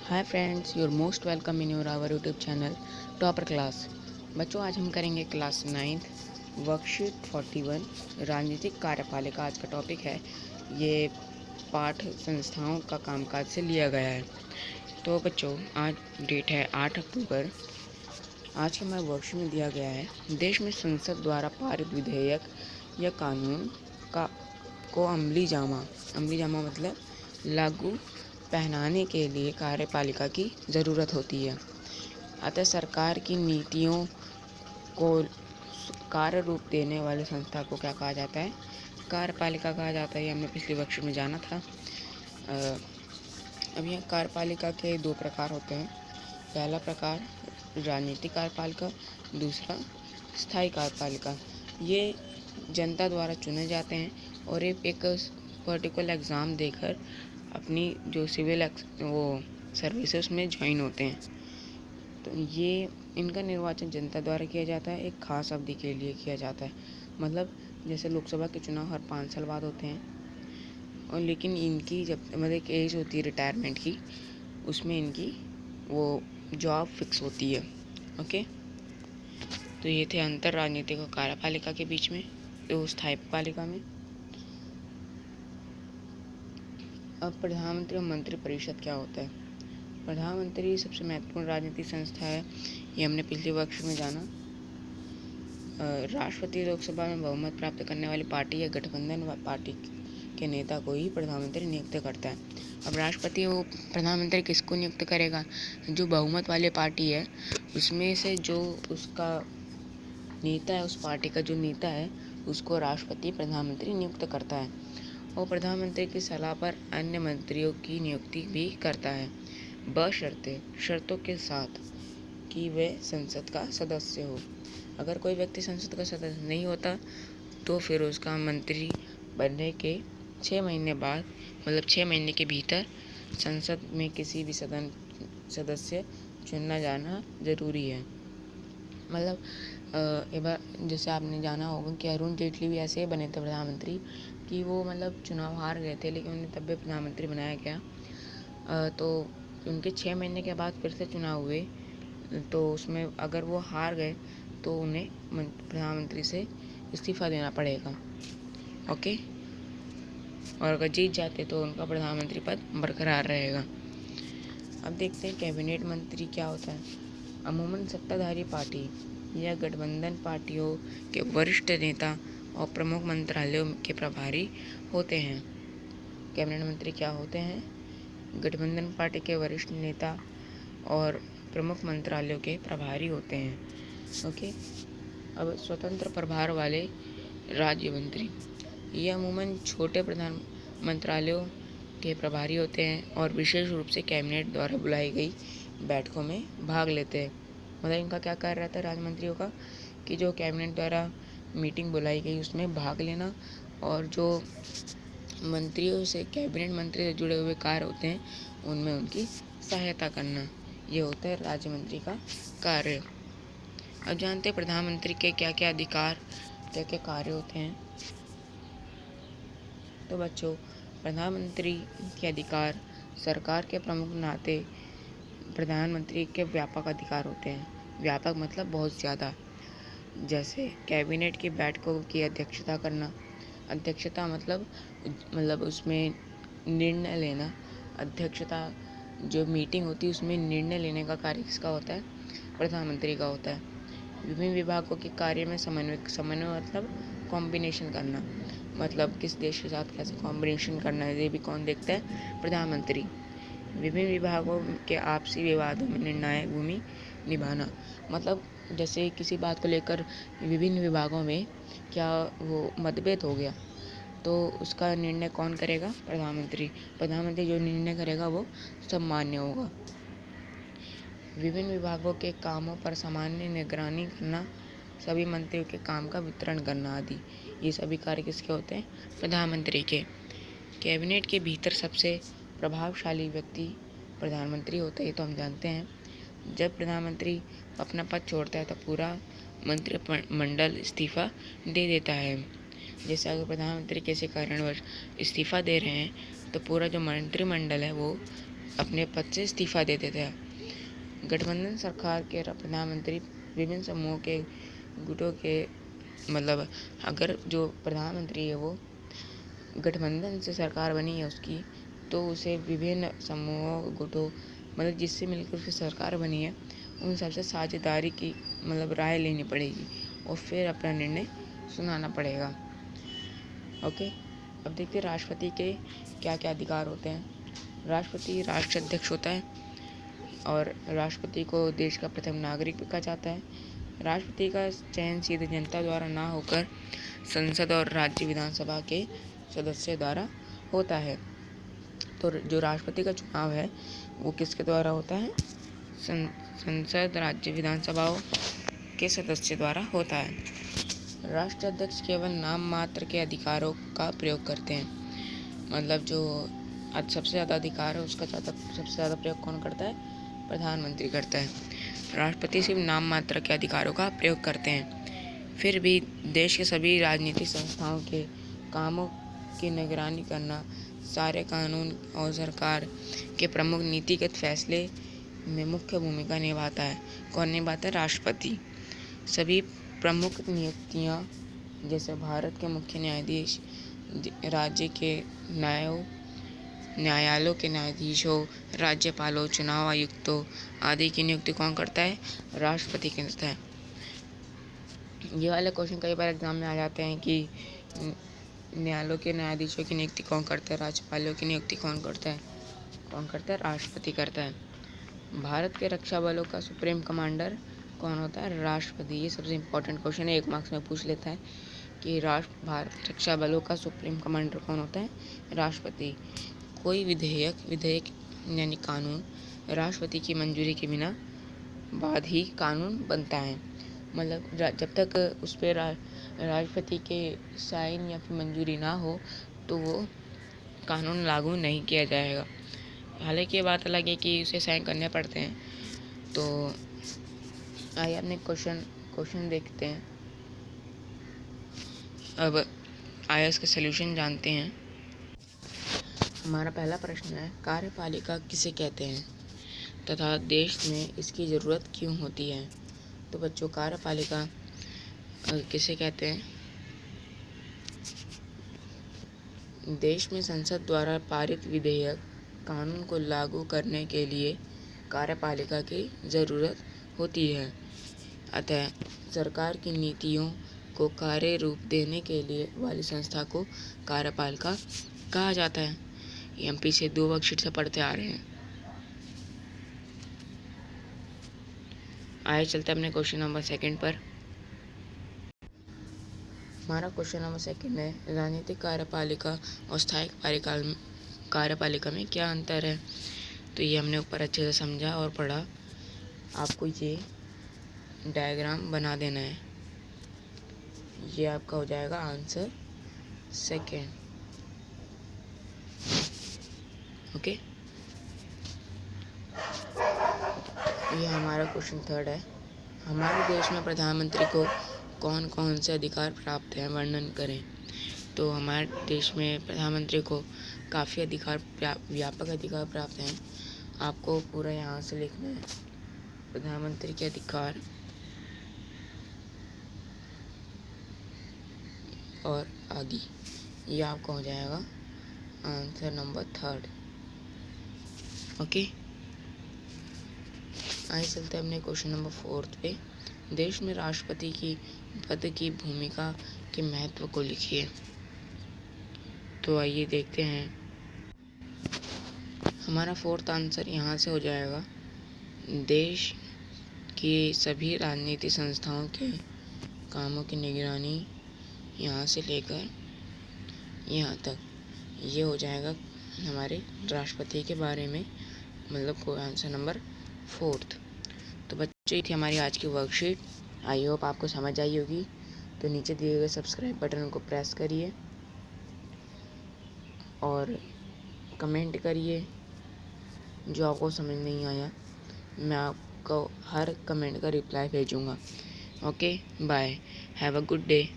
Hi friends, you're most welcome in your our YouTube channel topper class. बच्चों, आज हम करेंगे क्लास 9th वर्कशीट 41 राजनीतिक कार्यपालिका। आज का टॉपिक है, ये पाठ संस्थाओं का कामकाज से लिया गया है। तो बच्चों, आज डेट है 8 अक्टूबर। आज के हमारे वर्कशीट में दिया गया है, देश में संसद द्वारा पारित विधेयक या कानून का को अमली जामा मतलब लागू पहनाने के लिए कार्यपालिका की ज़रूरत होती है। अतः सरकार की नीतियों को कार्य रूप देने वाली संस्था को क्या कहा जाता है? कार्यपालिका कहा जाता है। ये हमने पिछले वर्कशीट में जाना था। अब यहाँ कार्यपालिका के दो प्रकार होते हैं। पहला प्रकार राजनीतिक कार्यपालिका, दूसरा स्थायी कार्यपालिका। ये जनता द्वारा चुने जाते हैं और एक पर्टिकुलर एग्ज़ाम देकर अपनी जो सिविल वो सर्विसेज में ज्वाइन होते हैं। तो ये इनका निर्वाचन जनता द्वारा किया जाता है, एक खास अवधि के लिए किया जाता है। मतलब जैसे लोकसभा के चुनाव हर 5 साल बाद होते हैं, और लेकिन इनकी जब मतलब एक एज होती है रिटायरमेंट की, उसमें इनकी वो जॉब फिक्स होती है। ओके, तो ये थे अंतर राजनीतिक और कार्यपालिका के बीच में, तो स्थायी पालिका में। अब प्रधानमंत्री और मंत्री परिषद क्या होता है? प्रधानमंत्री सबसे महत्वपूर्ण राजनीतिक संस्था है, ये हमने पिछले वर्कशीट में जाना। राष्ट्रपति लोकसभा में बहुमत प्राप्त करने वाली पार्टी या गठबंधन पार्टी के नेता को ही प्रधानमंत्री नियुक्त करता है। अब राष्ट्रपति वो प्रधानमंत्री किसको नियुक्त करेगा? जो बहुमत वाली पार्टी है उसमें से जो उसका नेता है, उस पार्टी का जो नेता है, उसको राष्ट्रपति प्रधानमंत्री नियुक्त करता है। और प्रधानमंत्री की सलाह पर अन्य मंत्रियों की नियुक्ति भी करता है, बशर्ते शर्तों के साथ कि वे संसद का सदस्य हो। अगर कोई व्यक्ति संसद का सदस्य नहीं होता तो फिर उसका मंत्री बनने के 6 महीने बाद, मतलब 6 महीने के भीतर संसद में किसी भी सदस्य चुनना जाना ज़रूरी है। मतलब एक बार जैसे आपने जाना होगा कि अरुण जेटली भी ऐसे ही बने थे प्रधानमंत्री, कि वो मतलब चुनाव हार गए थे लेकिन उन्हें तब भी प्रधानमंत्री बनाया गया। तो उनके 6 महीने के बाद फिर से चुनाव हुए, तो उसमें अगर वो हार गए तो उन्हें प्रधानमंत्री से इस्तीफ़ा देना पड़ेगा। ओके, और अगर जीत जाते तो उनका प्रधानमंत्री पद बरकरार रहेगा। अब देखते हैं कैबिनेट मंत्री क्या होता है। अमूमन सत्ताधारी पार्टी या गठबंधन पार्टियों के वरिष्ठ नेता और प्रमुख मंत्रालयों के प्रभारी होते हैं। कैबिनेट मंत्री क्या होते हैं? गठबंधन पार्टी के वरिष्ठ नेता और प्रमुख मंत्रालयों के प्रभारी होते हैं। ओके, अब स्वतंत्र प्रभार वाले राज्य मंत्री, ये अमूमन छोटे प्रधान मंत्रालयों के प्रभारी होते हैं और विशेष रूप से कैबिनेट द्वारा बुलाई गई बैठकों में भाग लेते हैं। मतलब इनका क्या कार्य रहता है राज्य मंत्रियों का, कि जो कैबिनेट द्वारा मीटिंग बुलाई गई उसमें भाग लेना, और जो मंत्रियों से कैबिनेट मंत्री से जुड़े हुए कार्य होते हैं उनमें उनकी सहायता करना, ये होता है राज्य मंत्री का कार्य। अब जानते हैं प्रधानमंत्री के क्या क्या अधिकार, क्या क्या कार्य होते हैं। तो बच्चों, प्रधानमंत्री के अधिकार सरकार के प्रमुख नाते प्रधानमंत्री के व्यापक अधिकार होते हैं। व्यापक मतलब बहुत ज़्यादा। जैसे कैबिनेट की बैठकों की अध्यक्षता करना। अध्यक्षता मतलब उसमें निर्णय लेना। अध्यक्षता जो मीटिंग होती है उसमें निर्णय लेने का कार्य किसका होता है? प्रधानमंत्री का होता है। विभिन्न विभागों के कार्य में समन्वय मतलब कॉम्बिनेशन करना, मतलब किस देश के साथ कैसे कॉम्बिनेशन करना है, ये भी कौन देखता है? प्रधानमंत्री। विभिन्न विभागों के आपसी विवादों में निर्णायक भूमि निभाना, मतलब जैसे किसी बात को लेकर विभिन्न विभागों में क्या वो मतभेद हो गया तो उसका निर्णय कौन करेगा? प्रधानमंत्री। प्रधानमंत्री जो निर्णय करेगा वो सब मान्य होगा। विभिन्न विभागों के कामों पर सामान्य निगरानी करना, सभी मंत्रियों के काम का वितरण करना आदि, ये सभी कार्य किसके होते हैं? प्रधानमंत्री के। कैबिनेट के भीतर सबसे प्रभावशाली व्यक्ति प्रधानमंत्री होता है, ये तो हम जानते हैं। जब प्रधानमंत्री अपना पद छोड़ता है तो पूरा मंत्रिमंडल इस्तीफ़ा दे देता है। जैसे अगर प्रधानमंत्री किसी कारणवश इस्तीफ़ा दे रहे हैं तो पूरा जो मंत्रिमंडल है वो अपने पद से इस्तीफा दे देते हैं। गठबंधन सरकार के प्रधानमंत्री विभिन्न समूहों के गुटों के मतलब अगर जो प्रधानमंत्री है वो गठबंधन से सरकार बनी है उसकी, तो उसे विभिन्न समूहों गुटों मतलब जिससे मिलकर उसकी सरकार बनी है उन सबसे साझेदारी की मतलब राय लेनी पड़ेगी और फिर अपना निर्णय सुनाना पड़ेगा। ओके, अब देखते हैं राष्ट्रपति के क्या क्या अधिकार होते हैं। राष्ट्रपति राष्ट्र अध्यक्ष होता है और राष्ट्रपति को देश का प्रथम नागरिक भी कहा जाता है। राष्ट्रपति का चयन सीधे जनता द्वारा ना होकर संसद और राज्य विधानसभा के सदस्य द्वारा होता है। तो जो राष्ट्रपति का चुनाव है वो किसके द्वारा होता है? संसद राज्य विधानसभाओं के सदस्य द्वारा होता है। राष्ट्र अध्यक्ष केवल नाम मात्र के अधिकारों का प्रयोग करते हैं। मतलब जो सबसे ज़्यादा अधिकार है उसका सबसे ज़्यादा प्रयोग कौन करता है? प्रधानमंत्री करता है। राष्ट्रपति सिर्फ नाम मात्र के अधिकारों का प्रयोग करते हैं। फिर भी देश के सभी राजनीतिक संस्थाओं के कामों की निगरानी करना, सारे कानून और सरकार के प्रमुख नीतिगत फैसले में मुख्य भूमिका निभाता है। कौन निभाता है? राष्ट्रपति। सभी प्रमुख नियुक्तियां जैसे भारत के मुख्य न्यायाधीश, राज्य के न्यायालयों के न्यायाधीशों, राज्यपालों, चुनाव आयुक्तों आदि की नियुक्ति कौन करता है? राष्ट्रपति करता है। ये वाले क्वेश्चन कई बार एग्जाम में आ जाते हैं कि न्यायालयों के न्यायाधीशों की नियुक्ति कौन करता है, राज्यपालों की नियुक्ति कौन करता है? राष्ट्रपति करता है। भारत के रक्षा बलों का सुप्रीम कमांडर कौन होता है? राष्ट्रपति। ये सबसे इम्पोर्टेंट क्वेश्चन है, 1 मार्क्स में पूछ लेता है कि भारत रक्षा बलों का सुप्रीम कमांडर कौन होता है? राष्ट्रपति। कोई विधेयक यानी कानून राष्ट्रपति की मंजूरी के बिना बाद ही कानून बनता है। मतलब जब तक उस पर राष्ट्रपति के साइन या फिर मंजूरी ना हो तो वो कानून लागू नहीं किया जाएगा। हालांकि ये बात अलग है कि उसे साइन करने पड़ते हैं। तो आइए अपने क्वेश्चन देखते हैं। अब आइए इसका सलूशन जानते हैं। हमारा पहला प्रश्न है, कार्यपालिका किसे कहते हैं तथा देश में इसकी ज़रूरत क्यों होती है? तो बच्चों, कार्यपालिका किसे कहते हैं? देश में संसद द्वारा पारित विधेयक कानून को लागू करने के लिए कार्यपालिका की ज़रूरत होती है। अतः सरकार की नीतियों को कार्य रूप देने के लिए वाली संस्था को कार्यपालिका कहा जाता है। ये हम पीछे 2 वर्कशीट से पढ़ते आ रहे हैं। आइए चलते अपने क्वेश्चन नंबर 2 पर। हमारा क्वेश्चन नंबर 2 है, राजनीतिक कार्यपालिका और स्थायी कार्यपालिका में क्या अंतर है? तो ये हमने ऊपर अच्छे से समझा और पढ़ा। आपको ये डायग्राम बना देना है। ये आपका हो जाएगा आंसर 2। ओके, ये हमारा क्वेश्चन 3 है। हमारे देश में प्रधानमंत्री को कौन कौन से अधिकार प्राप्त हैं, वर्णन करें। तो हमारे देश में प्रधानमंत्री को काफ़ी व्यापक अधिकार प्राप्त हैं। आपको पूरा यहाँ से लिखना है, प्रधानमंत्री के अधिकार और आदि। ये आपका हो जाएगा आंसर नंबर 3। ओके, आइए चलते हैं अपने क्वेश्चन नंबर 4 पे। देश में राष्ट्रपति की पद की भूमिका के महत्व को लिखिए। तो आइए देखते हैं। हमारा 4th आंसर यहाँ से हो जाएगा, देश की सभी राजनीतिक संस्थाओं के कामों की निगरानी यहाँ से लेकर यहाँ तक। ये हो जाएगा हमारे राष्ट्रपति के बारे में, मतलब को आंसर नंबर 4। तो बच्चों, ये थी हमारी आज की वर्कशीट। आई होप आपको समझ आई होगी। तो नीचे दिए गए सब्सक्राइब बटन को प्रेस करिए और कमेंट करिए जो आपको समझ नहीं आया। मैं आपको हर कमेंट का रिप्लाई भेजूँगा। Okay, bye, have a good day.